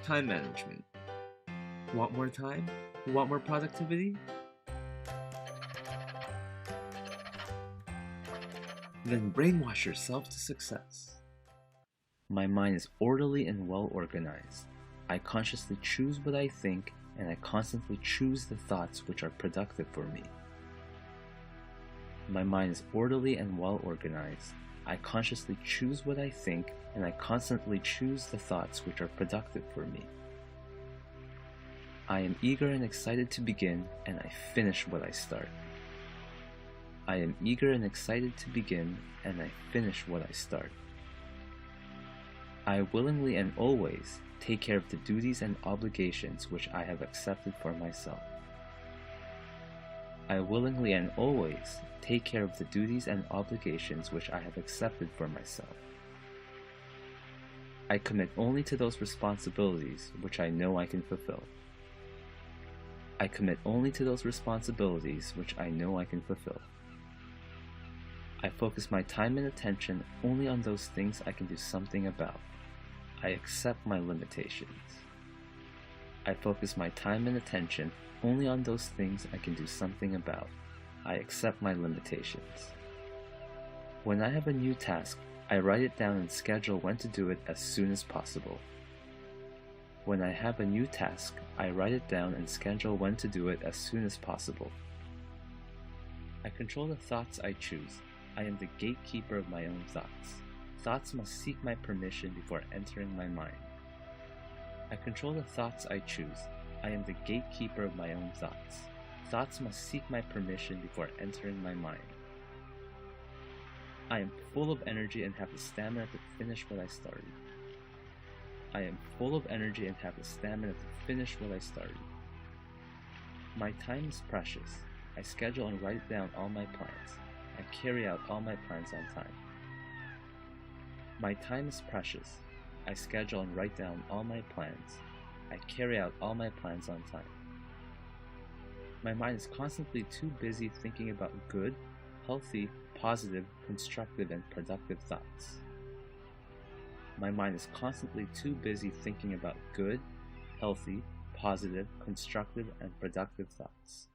Time management. Want more time? Want more productivity? Then brainwash yourself to success. My mind is orderly and well organized. I consciously choose what I think, and I constantly choose the thoughts which are productive for me. My mind is orderly and well organized. I consciously choose what I think, and I constantly choose the thoughts which are productive for me. I am eager and excited to begin, and I finish what I start. I am eager and excited to begin, and I finish what I start. I willingly and always take care of the duties and obligations which I have accepted for myself. I willingly and always take care of the duties and obligations which I have accepted for myself. I commit only to those responsibilities which I know I can fulfill. I commit only to those responsibilities which I know I can fulfill. I focus my time and attention only on those things I can do something about. I accept my limitations. I focus my time and attention only on those things I can do something about. I accept my limitations. When I have a new task, I write it down and schedule when to do it as soon as possible. When I have a new task, I write it down and schedule when to do it as soon as possible. I control the thoughts I choose. I am the gatekeeper of my own thoughts. Thoughts must seek my permission before entering my mind. I control the thoughts I choose. I am the gatekeeper of my own thoughts. Thoughts must seek my permission before entering my mind. I am full of energy and have the stamina to finish what I started. I am full of energy and have the stamina to finish what I started. My time is precious. I schedule and write down all my plans. I carry out all my plans on time. My time is precious. I schedule and write down all my plans. I carry out all my plans on time. My mind is constantly too busy thinking about good, healthy, positive, constructive, and productive thoughts. My mind is constantly too busy thinking about good, healthy, positive, constructive, and productive thoughts.